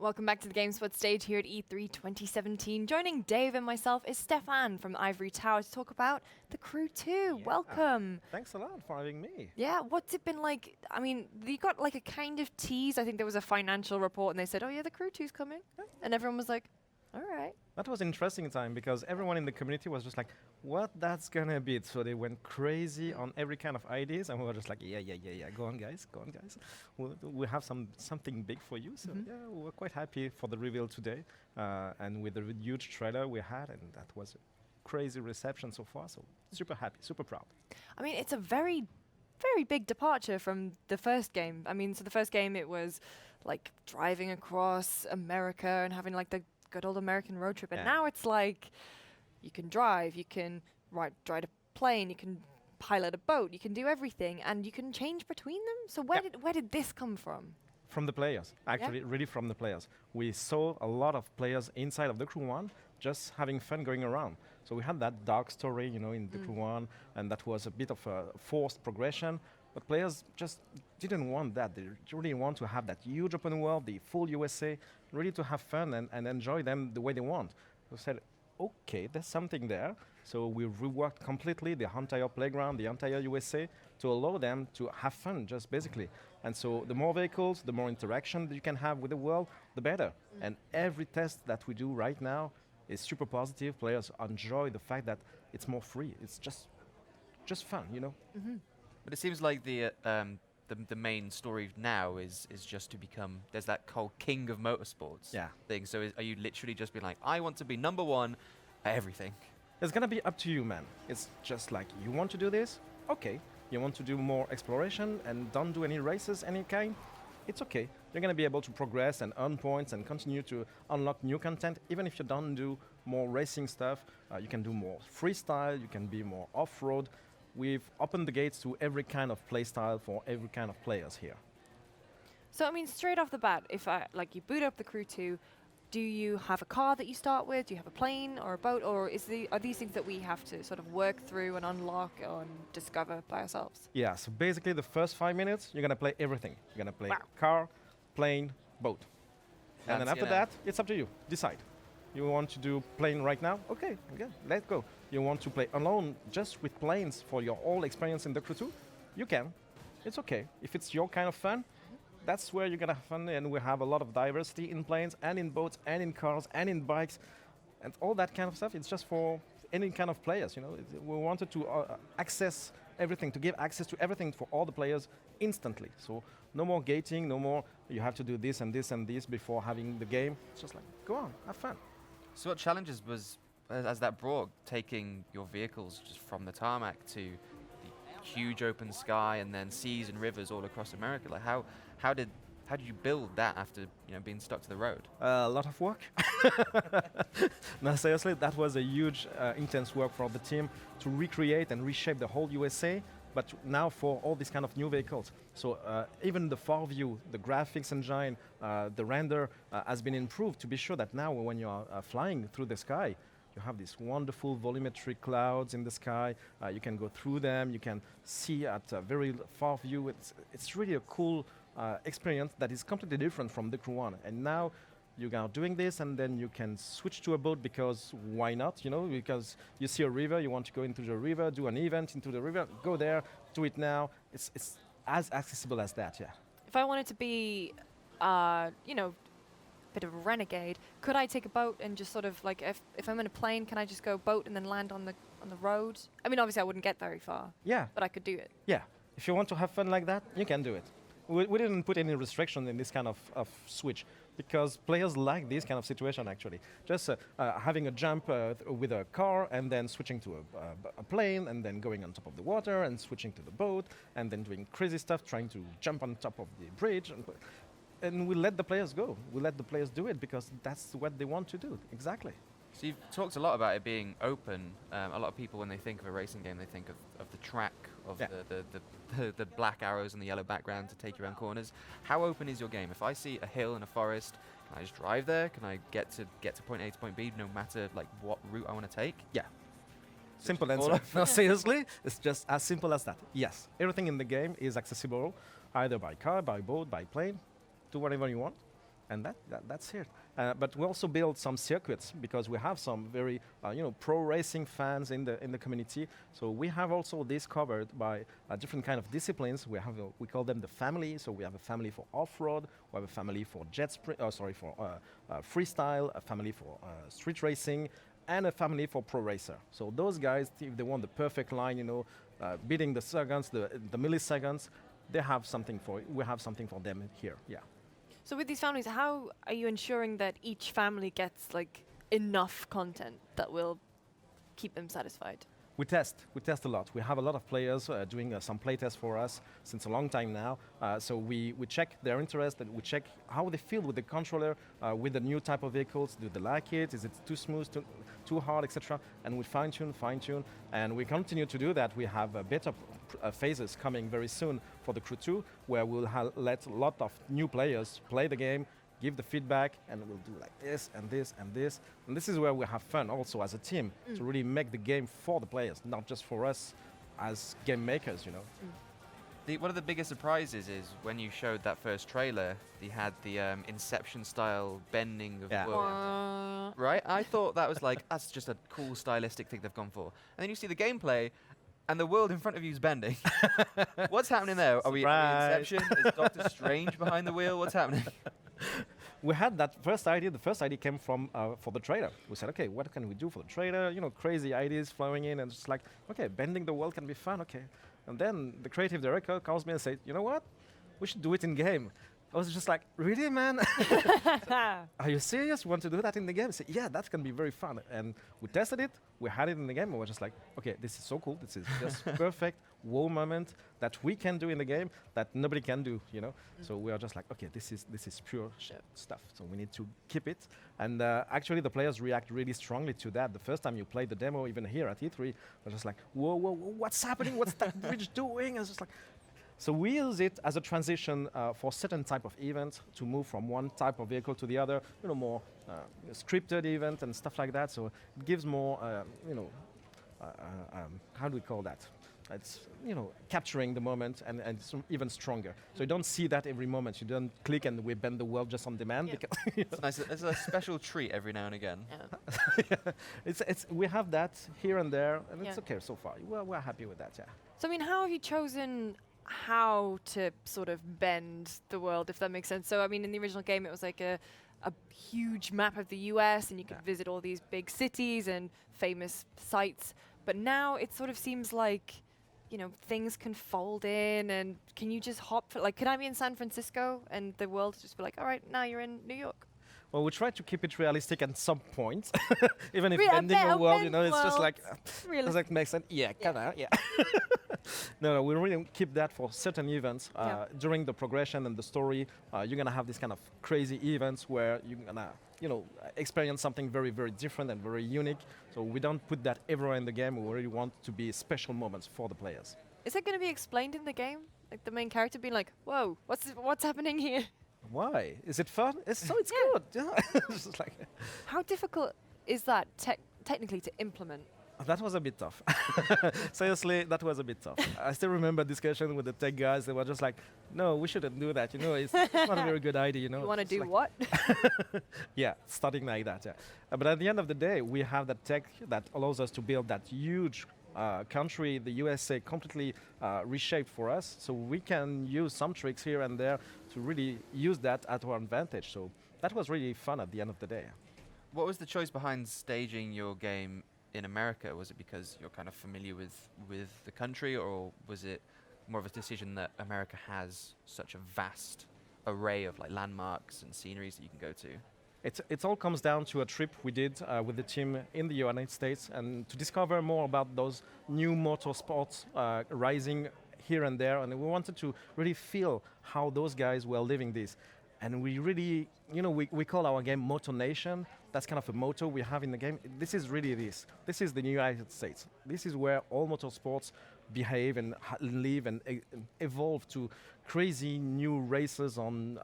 Welcome back to the GameSpot stage here at E3 2017. Joining Dave and myself is Stefan from Ivory Tower to talk about The Crew 2. Yeah. Welcome. Thanks a lot for having me. Yeah, what's it been like? I mean, you got like a kind of tease. I think there was a financial report and they said, oh yeah, The Crew 2's coming. And everyone was like, all right. That was an interesting time because everyone in the community was just like, what that's gonna be? So they went crazy on every kind of ideas and we were just like, yeah. Go on guys. We have something big for you. So yeah, we were quite happy for the reveal today. And with the huge trailer we had, and that was a crazy reception so far. So super happy, super proud. I mean, it's a very big departure from the first game. I mean, so the first game it was like driving across America and having like the good old American road trip. And now it's like you can drive, you can ride a plane, you can pilot a boat, you can do everything, and you can change between them. So where did this come from? From the players, actually, really from the players. We saw a lot of players inside of The Crew 1 just having fun going around. So we had that dark story, you know, in The Crew 1, and that was a bit of a forced progression. But players just didn't want that. They really want to have that huge open world, the full USA, really to have fun and enjoy them the way they want. We said, okay, there's something there. So we reworked completely the entire playground, the entire USA, to allow them to have fun, just basically. And so the more vehicles, the more interaction that you can have with the world, the better. And every test that we do right now is super positive. Players enjoy the fact that it's more free. It's just fun, you know? But it seems like the main story now is just to become, there's that whole king of motorsports thing. So are you literally just being like, I want to be number one at everything? It's gonna be up to you, man. It's just like, you want to do this? Okay. You want to do more exploration and don't do any races, any kind? It's okay. You're gonna be able to progress and earn points and continue to unlock new content. Even if you don't do more racing stuff, you can do more freestyle, you can be more off-road. We've opened the gates to every kind of play style for every kind of players here. So I mean, straight off the bat, if you boot up The Crew 2, do you have a car that you start with? Do you have a plane or a boat? Or are these things that we have to sort of work through and unlock and discover by ourselves? Yeah, so basically the first 5 minutes, you're going to play everything. You're going to play car, plane, boat. And then after that, it's up to you. Decide. You want to do plane right now? Okay, let's go. You want to play alone just with planes for your whole experience in The Crew 2? You can. It's okay. If it's your kind of fun, that's where you're going to have fun, and we have a lot of diversity in planes and in boats and in cars and in bikes and all that kind of stuff. It's just for any kind of players, you know. We wanted to access everything, to give access to everything for all the players instantly. So no more gating, no more you have to do this and this and this before having the game. It's just like, go on, have fun. So what challenges has that brought, taking your vehicles just from the tarmac to the huge open sky and then seas and rivers all across America? Like how did you build that after being stuck to the road? A lot of work. No, seriously, that was a huge, intense work for the team to recreate and reshape the whole USA, but now for all these kind of new vehicles. So even the far view, the graphics engine, the render has been improved to be sure that now when you are flying through the sky, you have these wonderful volumetric clouds in the sky. You can go through them. You can see at a very far view. It's really a cool experience that is completely different from The Crew 1. And now you are doing this, and then you can switch to a boat because why not? You know, because you see a river, you want to go into the river, do an event into the river, go there, do it now. It's as accessible as that, yeah. If I wanted to be, bit of a renegade, could I take a boat and just sort of like, if I'm in a plane, can I just go boat and then land on the road? I mean, obviously I wouldn't get very far. Yeah. But I could do it. Yeah. If you want to have fun like that, you can do it. We didn't put any restriction in this kind of switch because players like this kind of situation actually. Just having a jump with a car and then switching to a plane and then going on top of the water and switching to the boat and then doing crazy stuff, trying to jump on top of the bridge. And we let the players go. We let the players do it because that's what they want to do. Exactly. So you've talked a lot about it being open. A lot of people, when they think of a racing game, they think of the track, of the black arrows and the yellow background to take you around corners. How open is your game? If I see a hill and a forest, can I just drive there? Can I get to point A to point B no matter like what route I want to take? Yeah. Simple answer. No, seriously, it's just as simple as that. Yes, everything in the game is accessible either by car, by boat, by plane. Do whatever you want. And that's it. But we also build some circuits because we have some very pro racing fans in the community. So we have also this covered by different kind of disciplines. We call them the family. So we have a family for off-road. We have a family for freestyle. A family for street racing, and a family for pro racer. So those guys, if they want the perfect line, beating the seconds, the milliseconds, they have something for it. We have something for them here. Yeah. So with these families, how are you ensuring that each family gets like enough content that will keep them satisfied? We test a lot. We have a lot of players doing some playtests for us since a long time now. So we check their interest and we check how they feel with the controller, with the new type of vehicles. Do they like it? Is it too smooth, too hard, etc.? And we fine tune, and we continue to do that. We have beta phases coming very soon for the Crew 2, where we'll let a lot of new players play the game, give the feedback, and we'll do like this and this and this. And this is where we have fun also as a team to really make the game for the players, not just for us as game makers, One of the biggest surprises is when you showed that first trailer, they had the Inception-style bending of the world. Right? I thought that was like, that's just a cool stylistic thing they've gone for. And then you see the gameplay, and the world in front of you is bending. What's happening there? Are we Inception? Is Doctor Strange behind the wheel? What's happening? We had that first idea. The first idea came from for the trailer. We said, okay, what can we do for the trailer? Crazy ideas flowing in, and just like, okay, bending the world can be fun, okay. And then the creative director calls me and said, you know what? We should do it in game. I was just like, really, man? Are you serious? You want to do that in the game? I said, yeah, that can be very fun. And we tested it. We had it in the game. And we're just like, okay, this is so cool. This is just perfect wow moment that we can do in the game that nobody can do, So we are just like, okay, this is pure stuff. So we need to keep it. And actually, the players react really strongly to that. The first time you played the demo, even here at E3, we're just like, whoa, what's happening? What's that bridge doing? It's just like. So we use it as a transition for certain type of events to move from one type of vehicle to the other, more scripted event and stuff like that. So it gives more, how do we call that? It's, capturing the moment and it's even stronger. So you don't see that every moment. You don't click and we bend the world just on demand. Yeah. Because It's nice. It's a special treat every now and again. Yeah. we have that here and there, and it's okay so far. We're happy with that, yeah. So how have you chosen how to sort of bend the world, if that makes sense? So in the original game, it was like a huge map of the US, and you could visit all these big cities and famous sites. But now it sort of seems like, things can fold in, and can you just hop? Can I be in San Francisco and the world just be like, all right, now you're in New York? Well, we try to keep it realistic at some point, even if bending the world, it's just like, does that make sense? Yeah, kind of, yeah. No, we really keep that for certain events. During the progression and the story, you're going to have this kind of crazy events where you're going to, experience something very, very different and very unique. So we don't put that everywhere in the game. We really want to be special moments for the players. Is it going to be explained in the game? Like the main character being like, whoa, what's happening here? Why? Is it fun? It's good. Yeah. It's just like how difficult is that technically to implement? That was a bit tough. Seriously, that was a bit tough. I still remember discussion with the tech guys. They were just like, no, we shouldn't do that. It's not a very good idea. You want to do like what? Yeah, starting like that. Yeah. But at the end of the day, we have that tech that allows us to build that huge country, the USA, completely reshaped for us. So we can use some tricks here and there to really use that at our advantage. So that was really fun at the end of the day. What was the choice behind staging your game in America? Was it because you're kind of familiar with the country, or was it more of a decision that America has such a vast array of landmarks and sceneries that you can go to? It all comes down to a trip we did with the team in the United States, and to discover more about those new motorsports rising here and there, and we wanted to really feel how those guys were living this. And we really, we call our game Motor Nation. That's kind of a motto we have in the game. This is really this. This is the United States. This is where all motorsports behave and live and evolve to crazy new races on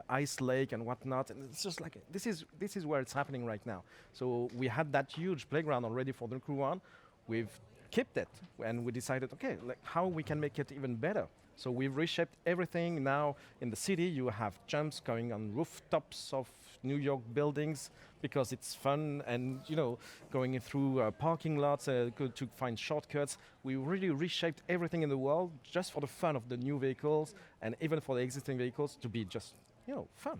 ice lake and whatnot. And it's just like, this is where it's happening right now. So we had that huge playground already for the Crew 1. We've kept it, and we decided, okay, how we can make it even better. So we've reshaped everything. Now in the city, you have jumps going on rooftops of New York buildings because it's fun, and going through parking lots to find shortcuts. We really reshaped everything in the world just for the fun of the new vehicles, and even for the existing vehicles to be just fun.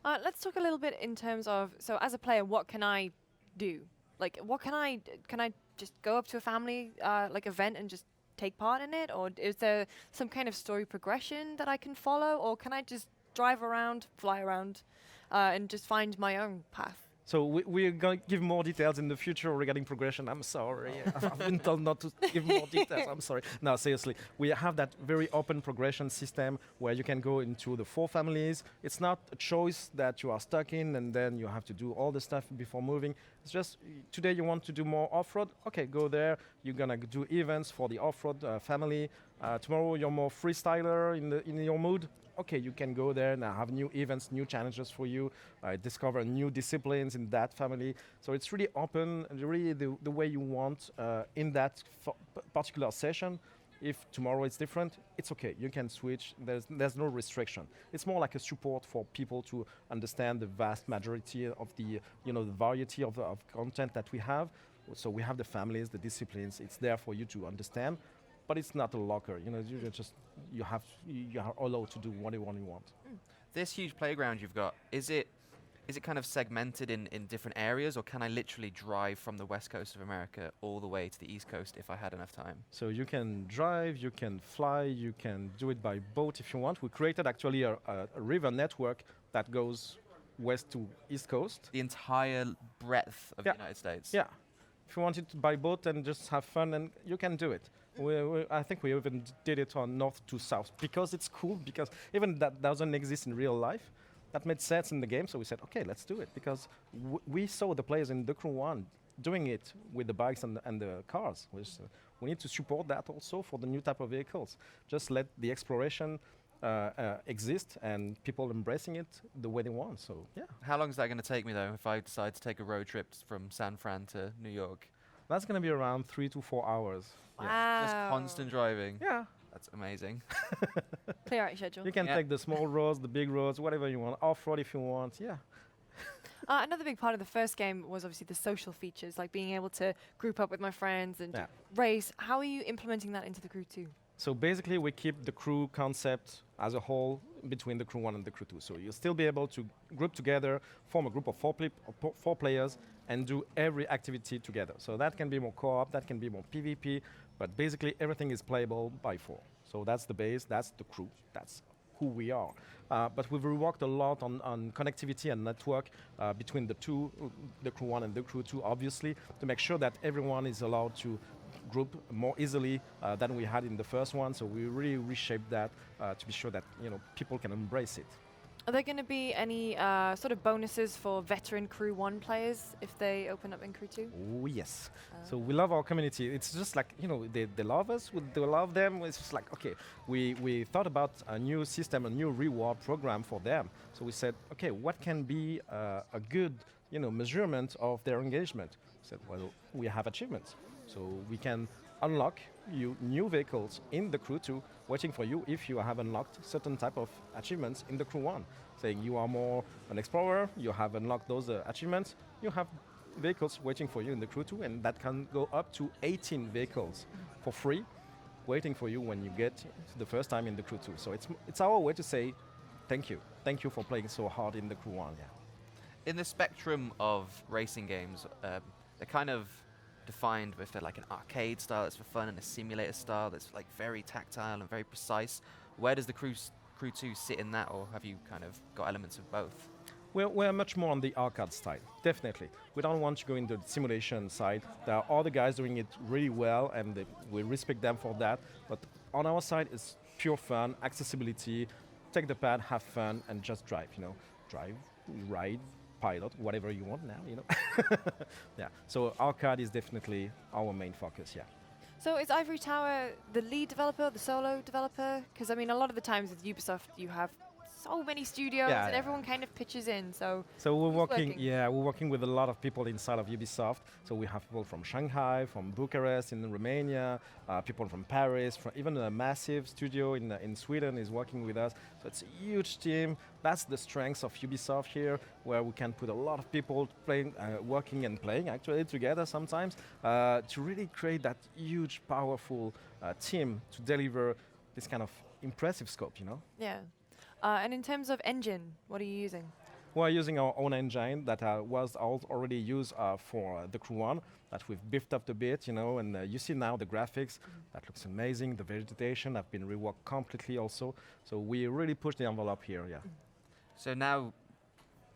Let's talk a little bit in terms of, so as a player, what can I do? Like, what can I just go up to a family event and just take part in it, or is there some kind of story progression that I can follow, or can I just drive around, fly around, and just find my own path? So we're going to give more details in the future regarding progression. I'm sorry. I've been told not to give more details. I'm sorry. No, seriously. We have that very open progression system where you can go into the 4 families. It's not a choice that you are stuck in and then you have to do all the stuff before moving. It's just today you want to do more off-road. Okay, go there. You're going to do events for the off-road family. Tomorrow you're more freestyler in your mood. Okay, you can go there and have new events, new challenges for you, discover new disciplines in that family. So it's really open, and really the way you want in that particular session. If tomorrow it's different, it's okay. You can switch. There's no restriction. It's more like a support for people to understand the vast majority of the the variety of content that we have. So we have the families, the disciplines. It's there for you to understand. But it's not a locker, you are allowed to do whatever you want. This huge playground you've got, is it kind of segmented in different areas, or can I literally drive from the west coast of America all the way to the east coast if I had enough time? So you can drive, you can fly, you can do it by boat if you want. We created actually a river network that goes west to east coast. The entire breadth of the United States? Yeah. If you want it by boat and just have fun, and you can do it. I think we even did it on north to south because it's cool, because even that doesn't exist in real life. That made sense in the game, so we said, okay, let's do it, because we saw the players in The Crew 1 doing it with the bikes and the cars. We need to support that also for the new type of vehicles. Just let the exploration exist and people embracing it the way they want, so yeah. How long is that going to take me, though, if I decide to take a road trip from San Fran to New York? That's going to be around 3 to 4 hours. Wow. Yeah. Just constant driving? Yeah. That's amazing. Clear out your schedule. You can take the small roads, the big roads, whatever you want, off-road if you want, yeah. Another big part of the first game was obviously the social features, like being able to group up with my friends and race. How are you implementing that into The Crew 2? So basically we keep the crew concept as a whole between The Crew 1 and The Crew 2. So you'll still be able to group together, form a group of 4 players, and do every activity together. So that can be more co-op, that can be more PvP, but basically everything is playable by 4. So that's the base, that's the crew, that's who we are. But we've reworked a lot on connectivity and network between the two, The Crew 1 and The Crew 2, obviously, to make sure that everyone is allowed to group more easily than we had in the first one. So we really reshaped that to be sure that people can embrace it. Are there going to be any sort of bonuses for veteran Crew 1 players if they open up in Crew 2? Oh, yes. So we love our community. It's just like, they love us, they love them. It's just like, okay, we thought about a new system, a new reward program for them. So we said, okay, what can be a good, measurement of their engagement? We said, well, we have achievements. So we can unlock new vehicles in the Crew 2 waiting for you if you have unlocked certain type of achievements in the Crew 1. Saying you are more an explorer, you have unlocked those achievements, you have vehicles waiting for you in the Crew 2, and that can go up to 18 vehicles for free waiting for you when you get the first time in the Crew 2. So it's our way to say thank you. Thank you for playing so hard in the Crew 1. Yeah. In the spectrum of racing games, they're kind of defined with like an arcade style that's for fun and a simulator style that's like very tactile and very precise. Where does the Crew 2 sit in that, or have you kind of got elements of both? We're much more on the arcade side, definitely. We don't want to go into the simulation side. There are other guys doing it really well, and we respect them for that. But on our side, it's pure fun, accessibility, take the pad, have fun, and just drive, Drive, ride, pilot, whatever you want now, Yeah, so arcade is definitely our main focus, yeah. So is Ivory Tower the lead developer, the solo developer? Because, I mean, a lot of the times with Ubisoft, you have so many studios Yeah, and yeah. everyone kind of pitches in. So So it's working. we're working with a lot of people inside of Ubisoft. So we have people from Shanghai, from Bucharest in Romania, people from Paris, from even a massive studio in Sweden is working with us. So it's a huge team. That's the strength of Ubisoft here, where we can put a lot of people playing, working and playing actually together sometimes to really create that huge, powerful team to deliver this kind of impressive scope, you know? Yeah. And in terms of engine, what are you using? We're using our own engine that was already used for the Crew 1, that we've beefed up a bit, you know, and you see now the graphics, that looks amazing, the vegetation have been reworked completely also, so we really pushed the envelope here, yeah. So now,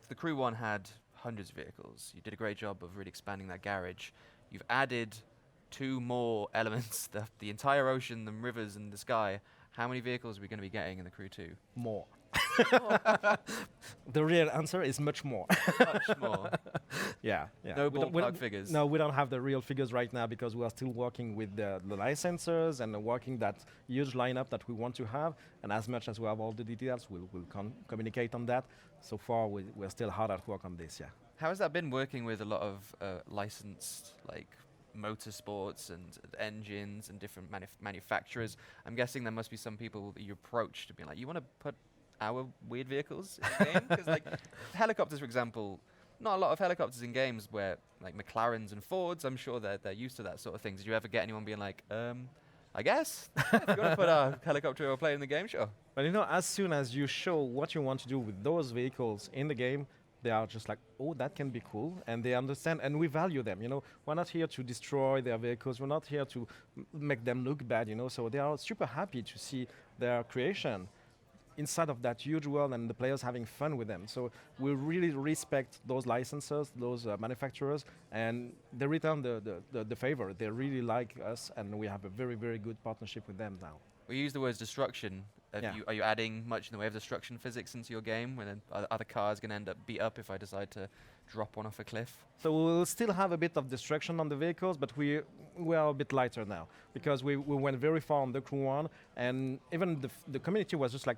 the Crew 1 had hundreds of vehicles. You did a great job of really expanding that garage. You've added 2 more elements, the entire ocean, the rivers and the sky. How many vehicles are we going to be getting in the Crew 2? More. The real answer is much more. Much more. Yeah, yeah. No We don't- ballpark figures. No, we don't have the real figures right now because we are still working with the licensors and working that huge lineup that we want to have. And as much as we have all the details, we'll communicate on that. So far, we're still hard at work on this, yeah. How has that been working with a lot of licensed, like, motorsports and engines and different manufacturers? I'm guessing there must be some people that you approach to be like, you want to put our weird vehicles in the game? Because, like, helicopters, for example, not a lot of helicopters in games where, like, McLarens and Fords, I'm sure they're used to that sort of thing. Did you ever get anyone being like, I guess, if you're going to put a helicopter or plane in the game, sure. But you know, as soon as you show what you want to do with those vehicles in the game, they are just like, oh, that can be cool, and they understand, and we value them, you know. We're not here to destroy their vehicles, we're not here to make them look bad, you know, so they are super happy to see their creation inside of that huge world and the players having fun with them. So we really respect those licensors, those manufacturers, and they return the favor. They really like us, and we have a very, very good partnership with them now. We use the words destruction. Yeah. Are you adding much in the way of destruction physics into your game? When then are the cars going to end up beat up if I decide to drop one off a cliff? So we'll still have a bit of destruction on the vehicles, but we are a bit lighter now because we went very far on the Crew 1, and even the community was just like,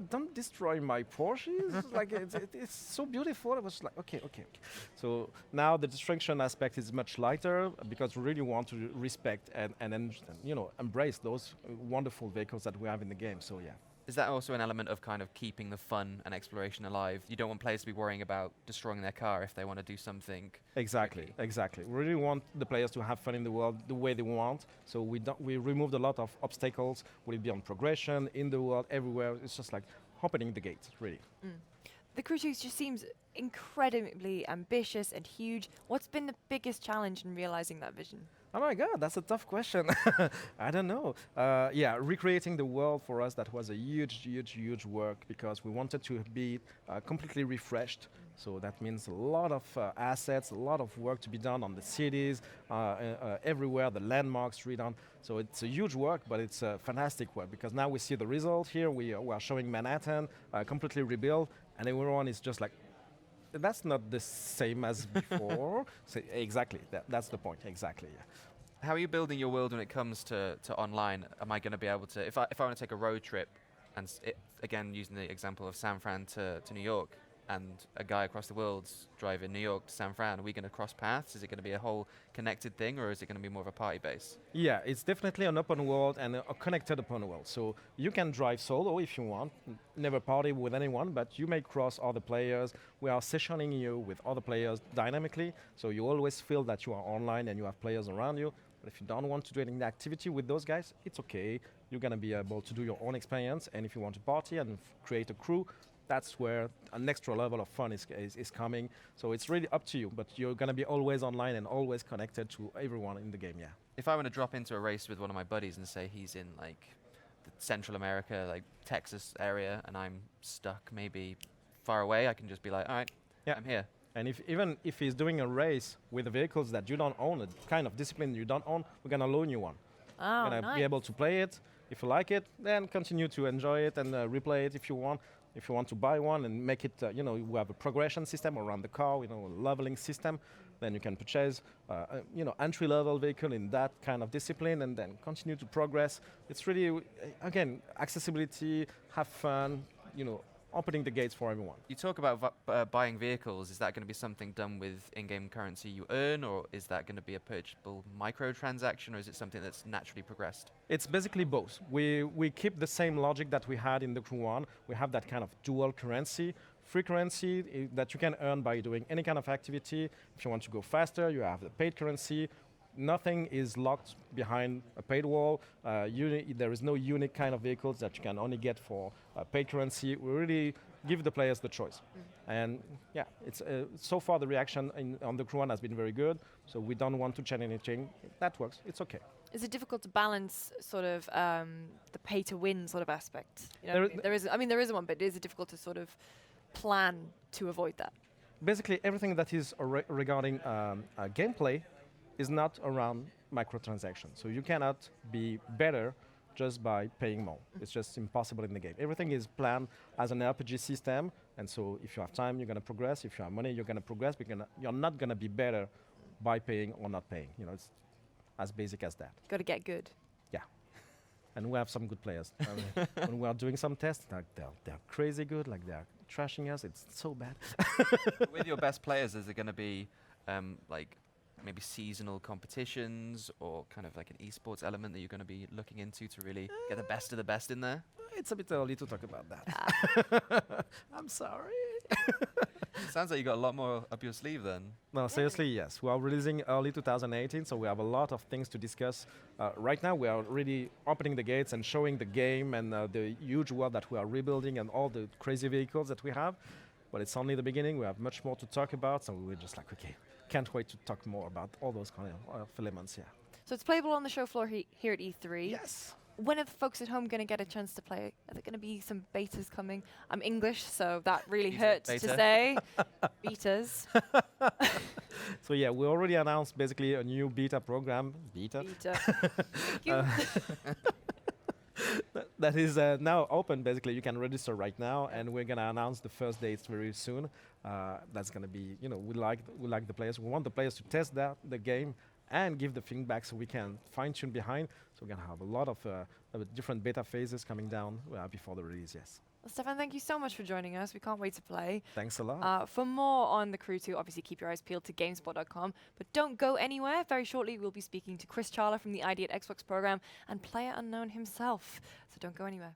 don't destroy my Porsches. Like it's so beautiful. I was like, okay. So now the destruction aspect is much lighter because we really want to respect and you know, embrace those wonderful vehicles that we have in the game. So yeah. Is that also an element of kind of keeping the fun and exploration alive? You don't want players to be worrying about destroying their car if they want to do something. Exactly. We really want the players to have fun in the world the way they want. So we removed a lot of obstacles. Will it be on progression, in the world, everywhere? It's just like opening the gates, really. The Crew 2 just seems incredibly ambitious and huge. What's been the biggest challenge in realizing that vision? Oh my God, that's a tough question. I don't know. Yeah, recreating the world for us, that was a huge work because we wanted to be completely refreshed. So that means a lot of assets, a lot of work to be done on the cities, everywhere, the landmarks redone. So it's a huge work, but it's a fantastic work because now we see the result here. We are showing Manhattan completely rebuilt, and everyone is just like, that's not the same as before. So exactly, that's the point, exactly, yeah. How are you building your world when it comes to online? Am I going to be able to, if I want to take a road trip, and again using the example of San Fran to New York, and a guy across the world's driving New York to San Fran, are we going to cross paths? Is it going to be a whole connected thing, or is it going to be more of a party base? Yeah, it's definitely an open world and a connected open world. So you can drive solo if you want, never party with anyone, but you may cross other players. We are sessioning you with other players dynamically, so you always feel that you are online and you have players around you. But if you don't want to do any activity with those guys, it's okay. You're going to be able to do your own experience, and if you want to party and create a crew, that's where an extra level of fun is coming. So it's really up to you, but you're going to be always online and always connected to everyone in the game, yeah. If I want to drop into a race with one of my buddies and say he's in like the Central America, like Texas area, and I'm stuck maybe far away, I can just be like, all right, yeah, I'm here. And even if he's doing a race with the vehicles that you don't own, a kind of discipline you don't own, we're going to loan you one. Oh, You're going to be able to play it. If you like it, then continue to enjoy it and replay it if you want. If you want to buy one and make it, you know, we have a progression system around the car, you know, a leveling system, then you can purchase, you know, entry-level vehicle in that kind of discipline and then continue to progress. It's really, again, accessibility, have fun, you know, opening the gates for everyone. You talk about buying vehicles. Is that going to be something done with in-game currency you earn, or is that going to be a purchasable microtransaction, or is it something that's naturally progressed? It's basically both. We keep the same logic that we had in the Crew 1. We have that kind of dual currency. Free currency that you can earn by doing any kind of activity. If you want to go faster, you have the paid currency. Nothing is locked behind a paid wall. There is no unique kind of vehicles that you can only get for paid currency. We really give the players the choice. And yeah, it's so far the reaction on the Crew 1 has been very good. So we don't want to change anything. That works. It's okay. Is it difficult to balance sort of the pay-to-win sort of aspect? You know, there is one, but is it difficult to sort of plan to avoid that? Basically, everything that is regarding gameplay is not around microtransactions. So you cannot be better just by paying more. It's just impossible in the game. Everything is planned as an RPG system, and so if you have time, you're going to progress. If you have money, you're going to progress. You're not going to be better by paying or not paying. You know, it's as basic as that. Got to get good. Yeah. And we have some good players. I mean, when we are doing some tests, they're crazy good, like they're trashing us. It's so bad. With your best players, is it going to be like maybe seasonal competitions or kind of like an esports element that you're going to be looking into to really get the best of the best in there? It's a bit early to talk about that. I'm sorry. Sounds like you got a lot more up your sleeve then. No, seriously, yes. We are releasing early 2018, so we have a lot of things to discuss. Right now, we are really opening the gates and showing the game and the huge world that we are rebuilding and all the crazy vehicles that we have. But it's only the beginning. We have much more to talk about, so we're just like, okay, can't wait to talk more about all those kind of elements, yeah. So it's playable on the show floor here at E3. Yes. When are the folks at home going to get a chance to play? Are there going to be some betas coming? I'm English, so that really hurts to say. Betas. So yeah, we already announced basically a new beta program. Beta. Thank you. That is now open. Basically, you can register right now, and we're gonna announce the first dates very soon. That's gonna be, you know, we like the players. We want the players to test the game and give the feedback so we can fine tune behind. So we're gonna have a lot of different beta phases coming down before the release. Yes. Well, Stefan, thank you so much for joining us. We can't wait to play. Thanks a lot. For more on the Crew 2, obviously keep your eyes peeled to GameSpot.com. But don't go anywhere. Very shortly, we'll be speaking to Chris Charla from the ID at Xbox program and PlayerUnknown himself. So don't go anywhere.